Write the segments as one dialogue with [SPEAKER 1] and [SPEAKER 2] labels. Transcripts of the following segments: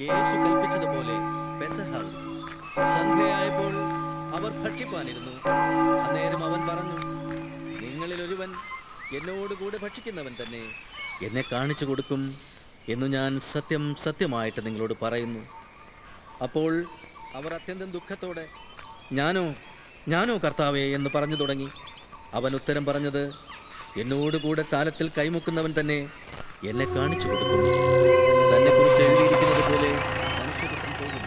[SPEAKER 1] യേശു കൽപ്പിച്ചതുപോലെ പെസഹ സന്ധ്യയായപ്പോൾ അവർ ഭക്ഷിപ്പാനിരുന്നു. അന്നേരം അവൻ പറഞ്ഞു, നിങ്ങളിൽ ഒരുവൻ എന്നോടുകൂടെ ഭക്ഷിക്കുന്നവൻ തന്നെ എന്നെ കാണിച്ചു കൊടുക്കും എന്നു ഞാൻ സത്യം സത്യമായിട്ട് നിങ്ങളോട് പറയുന്നു. അപ്പോൾ അവർ അത്യന്തം ദുഃഖത്തോടെ ഞാനോ കർത്താവേ എന്ന് പറഞ്ഞു തുടങ്ങി. അവൻ ഉത്തരം പറഞ്ഞത്, എന്നോടുകൂടെ താലത്തിൽ കൈമുക്കുന്നവൻ തന്നെ എന്നെ കാണിച്ചു കൊടുക്കും. തന്നെ കുറിച്ച് എഴുതിയിരിക്കുന്നത് പോലെ മനുഷ്യപുത്രൻ പോകുന്നു.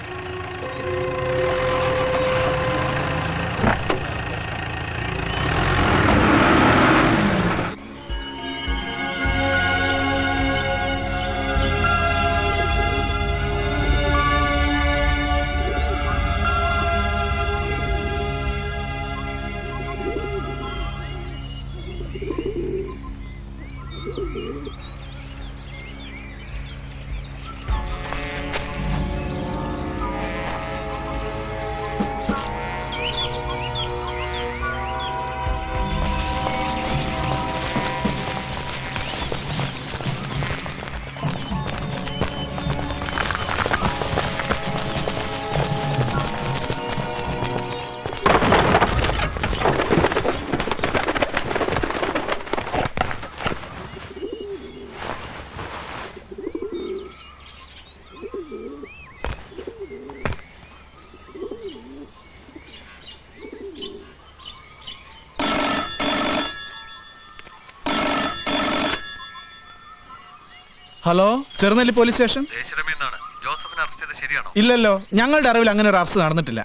[SPEAKER 2] Hello, Cherunelli police station.
[SPEAKER 3] ജോസഫിനെ അറസ്റ്റ് ചെയ്തത് ശരിയാണോ?
[SPEAKER 2] ഇല്ലല്ലോ, ഞങ്ങളുടെ അറിവിൽ അങ്ങനെ ഒരു അറസ്റ്റ് നടന്നിട്ടില്ല.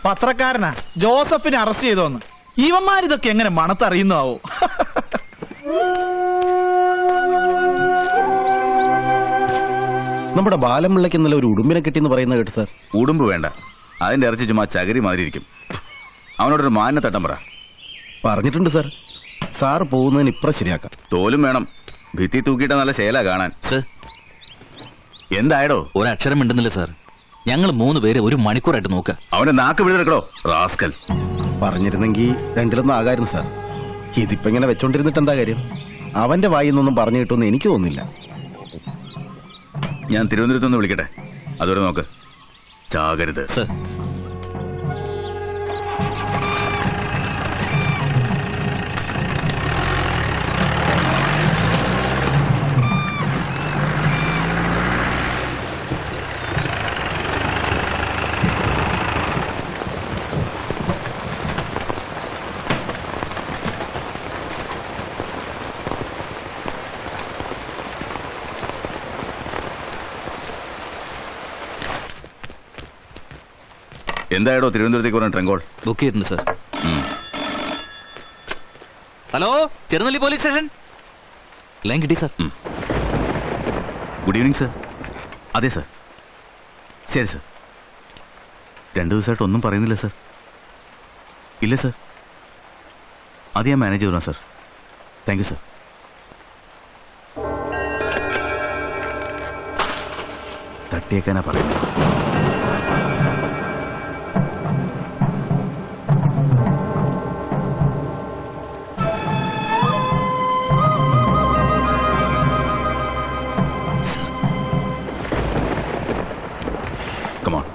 [SPEAKER 2] പത്രക്കാരനാ ജോസഫിനെ അറസ്റ്റ് ചെയ്തോന്ന്. ഇവന്മാരിതൊക്കെ എങ്ങനെ മണത്തറിയുന്നാവോ?
[SPEAKER 4] നമ്മുടെ ബാലമ്പിള്ളയ്ക്ക് ഇന്നലെ ഒരു ഉടുമ്പിനെ കിട്ടിയെന്ന് പറയുന്ന കേട്ടു സാർ.
[SPEAKER 5] ഉടുമ്പ് വേണ്ട, അതിന്റെ ഇറച്ചി ചുമ്മാ ചകിരി മാതിരി ഇരിക്കും. അവനോടൊരു മാനിനെ തട്ടം പറ.
[SPEAKER 4] പറഞ്ഞിട്ടുണ്ട് സാർ. സാർ പോകുന്നതിന് ഇപ്പുറം ശരിയാക്കാം.
[SPEAKER 5] തോലും വേണം, ഭിത്തി തൂക്കിയിട്ട നല്ല ശേല കാണാൻ.
[SPEAKER 1] സർ,
[SPEAKER 5] എന്തായടോ?
[SPEAKER 1] ഒരക്ഷരം മിണ്ടുന്നില്ല സാർ. ഞങ്ങൾ 3 പേര് 1 മണിക്കൂറായിട്ട് നോക്കുക.
[SPEAKER 5] അവന്റെ നാക്ക് പിഴുതെടുക്കടോ റാസ്കൽ.
[SPEAKER 4] പറഞ്ഞിരുന്നെങ്കിൽ രണ്ടിലൊന്നും ആകായിരുന്നു സാർ. ഇതിപ്പോ ഇങ്ങനെ വെച്ചോണ്ടിരുന്നിട്ട് എന്താ കാര്യം? അവന്റെ വായിൽ നിന്നൊന്നും പറഞ്ഞു കിട്ടുമെന്ന് എനിക്ക് തോന്നുന്നില്ല.
[SPEAKER 5] ഞാൻ തിരുവനന്തപുരത്തുനിന്ന് വിളിക്കട്ടെ, അതുവരെ നോക്ക്. ചാകരുത്.
[SPEAKER 1] സർ,
[SPEAKER 5] എന്തായടോ തിരുവനന്തപുരത്തേക്ക് പറഞ്ഞ ട്രെങ്കോൾ?
[SPEAKER 1] ബുക്ക് ചെയ്തിട്ടുണ്ട് sir. Hello, Cherunelli police station. Line കിട്ടി സർ.
[SPEAKER 5] Good evening sir. അതെ സർ. ശരി സർ. 2 ദിവസമായിട്ട് ഒന്നും പറയുന്നില്ല സർ. ഇല്ല സർ, അത് ഞാൻ മാനേജ് ചെയ്തോളാം സർ. Thank you sir. തട്ടിയേക്കാനാ പറയുന്നത്. Come on.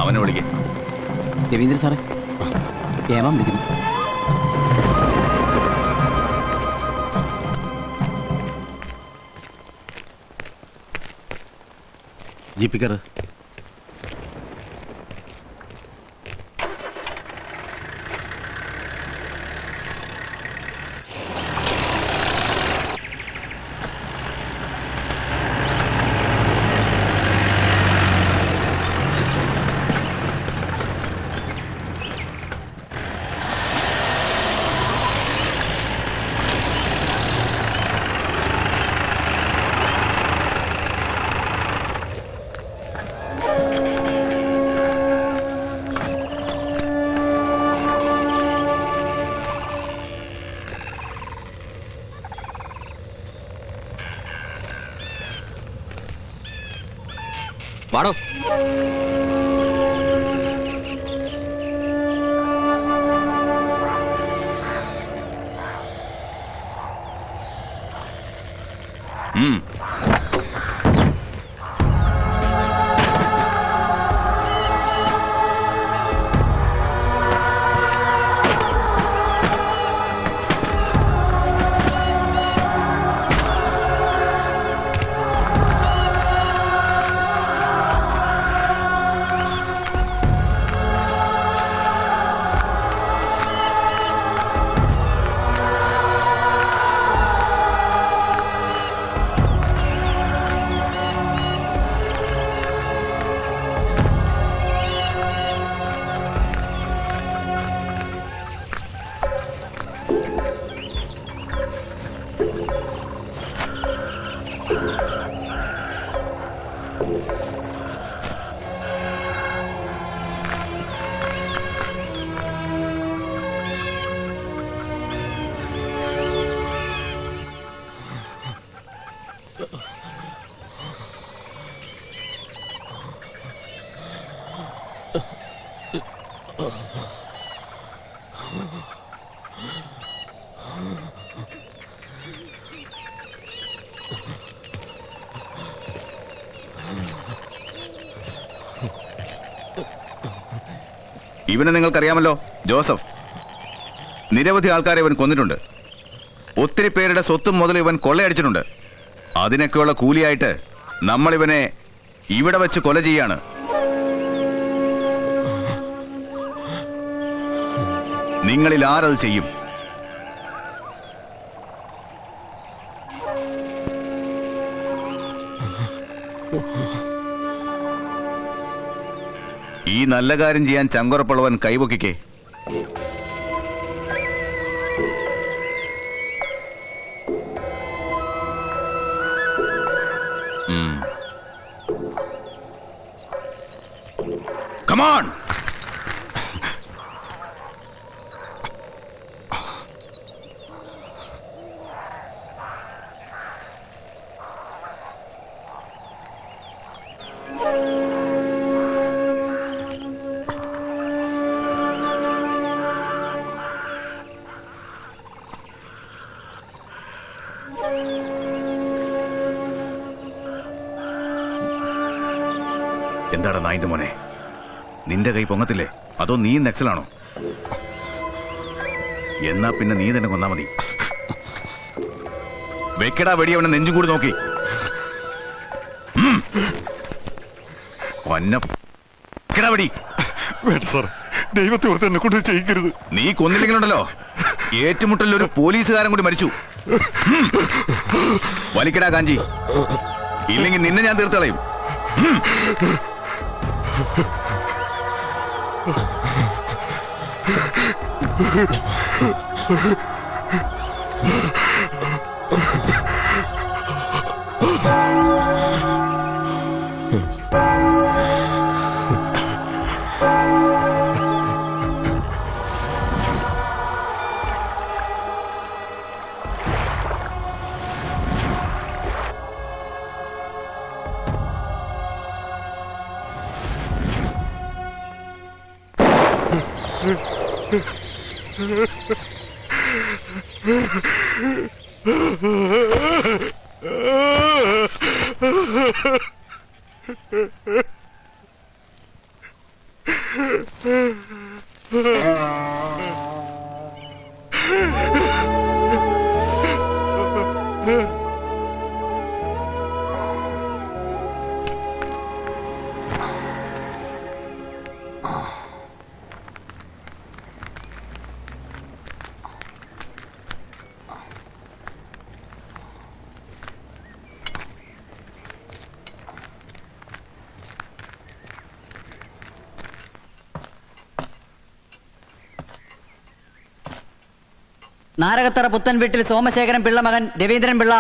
[SPEAKER 5] അവനെ വിളിക്കേ.
[SPEAKER 4] രവീന്ദ്രൻ സാറേ, ഏമാൻ വിളിക്കുന്നു. ജീപ്പിക്കർ.
[SPEAKER 6] വാടോ.
[SPEAKER 5] ഇവനെ നിങ്ങൾക്കറിയാമല്ലോ, ജോസഫ്. നിരവധി ആൾക്കാരെ ഇവൻ കൊന്നിട്ടുണ്ട്. ഒത്തിരി പേരുടെ സ്വത്തും മുതൽ ഇവൻ കൊള്ളയടിച്ചിട്ടുണ്ട്. അതിനൊക്കെയുള്ള കൂലിയായിട്ട് നമ്മൾ ഇവനെ ഇവിടെ വെച്ച് കൊല ചെയ്യാണ്. നിങ്ങളിൽ ആരത് ചെയ്യും? ഈ നല്ല കാര്യം ചെയ്യാൻ ചങ്കുറപ്പുള്ളവൻ കൈവക്കിക്കേ. Come on! എന്താടാ നായിന്റെ മോനെ, നിന്റെ കൈ പൊങ്ങത്തില്ലേ? അതോ നീ നക്സലാണോ? എന്നാ പിന്നെ നീ തന്നെ കൊന്നാ മതി. വെക്കടാ വെടി, അവനെ നെഞ്ചും കൂടി നോക്കി. വെടി.
[SPEAKER 7] വേണ്ട സാർ, ദൈവത്തെ ഓർത്ത് എന്നെ കൊണ്ട് ചെയ്യിക്കരുത്.
[SPEAKER 5] നീ കൊന്നില്ലെങ്കിലുണ്ടല്ലോ, ഏറ്റുമുട്ടലിൽ ഒരു പോലീസുകാരൻ കൂടി മരിച്ചു. വലിക്കടാ കാഞ്ചി, ഇല്ലെങ്കിൽ നിന്നെ ഞാൻ തീർത്തളയും.
[SPEAKER 8] നാരകത്തറ പുത്തൻ വീട്ടിൽ സോമശേഖരൻ പിള്ള മകൻ രവീന്ദ്രൻ പിള്ള.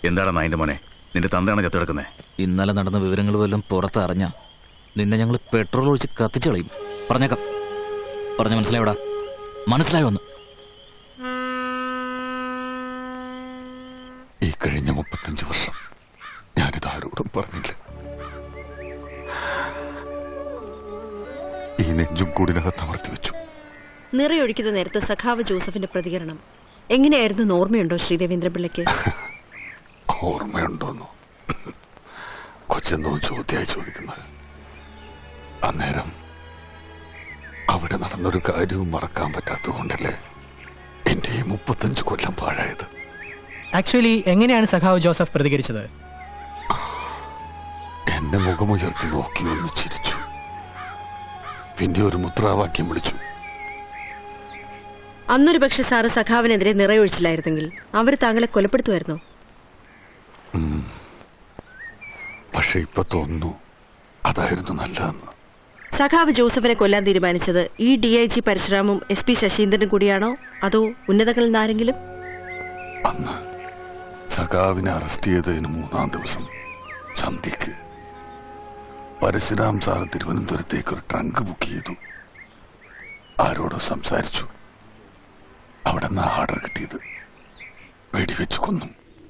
[SPEAKER 5] എന്താണ് നായിന്റെ മോനെ, നിന്റെ തന്തയാണ് ചത്തെടുക്കുന്നേ?
[SPEAKER 1] ഇന്നലെ നടന്ന വിവരങ്ങൾ വല്ലതും പുറത്തറിഞ്ഞ നിന്നെ ഞങ്ങൾ പെട്രോൾ ഒഴിച്ച് കത്തിച്ചു കളയും. പറഞ്ഞേക്കാം. പറഞ്ഞ മനസ്സിലായോടാ? മനസ്സിലായോ? ഒന്ന്
[SPEAKER 7] ഈ കഴിഞ്ഞ 35 വർഷം ഞാനിത് ആരോടും പറഞ്ഞില്ല. ഈ നെഞ്ചും കൂടിനകത്ത് അമർത്തി വെച്ചു.
[SPEAKER 6] നിറയൊഴിക്കുന്ന നേരത്തെ സഖാവ് ജോസഫിന്റെ പ്രതികരണം എങ്ങനെയായിരുന്നു ഓർമ്മയുണ്ടോ ശ്രീ രവീന്ദ്രപിള്ളയ്ക്ക്?
[SPEAKER 7] ഓർമ്മയുണ്ടോന്നോ? കൊച്ചെന്തോ ചോദ്യമായി ചോദിക്കുന്നത്. അന്നേരം അവിടെ നടന്നൊരു കാര്യവും മറക്കാൻ പറ്റാത്തതുകൊണ്ടല്ലേ എന്റെ ഈ 35 കൊല്ലം പാഴായത്.
[SPEAKER 9] ആക്ച്വലി എങ്ങനെയാണ് സഖാവ് ജോസഫ് പ്രതികരിച്ചത്?
[SPEAKER 7] എന്നെ മുഖമുയർത്തി നോക്കി ഒന്ന് ചിരിച്ചു. പിന്നെ ഒരു മുദ്രാവാക്യം വിളിച്ചു.
[SPEAKER 6] അന്നൊരു പക്ഷെ സാറ് സഖാവിനെതിരെ നിറയൊഴിച്ചില്ലായിരുന്നെങ്കിൽ അവർ താങ്കളെ കൊലപ്പെടുത്തുമായിരുന്നോ?
[SPEAKER 7] പക്ഷെ ഇപ്പൊ തോന്നുന്നു അതായിരുന്നു നല്ലതെന്ന്.
[SPEAKER 6] സഖാവ് ജോസഫിനെ കൊല്ലാൻ തീരുമാനിച്ചത് ഈ DIG പരശുരാമും SP ശശീന്ദ്രനും കൂടിയാണോ, അതോ ഉന്നതകളിൽ നിന്നാരെങ്കിലും?
[SPEAKER 7] അന്ന് സഖാവിനെ അറസ്റ്റ് ചെയ്തതിന് 3-ാം ദിവസം സന്ധ്യക്ക് പരശുരാം സാർ തിരുവനന്തപുരത്തേക്ക് ഒരു ട്രങ്ക് ബുക്ക് ചെയ്തു. ആരോടോ സംസാരിച്ചു. അവിടെ നിന്ന് ആർഡർ കിട്ടിയത് വെടിവെച്ച് കൊന്നു.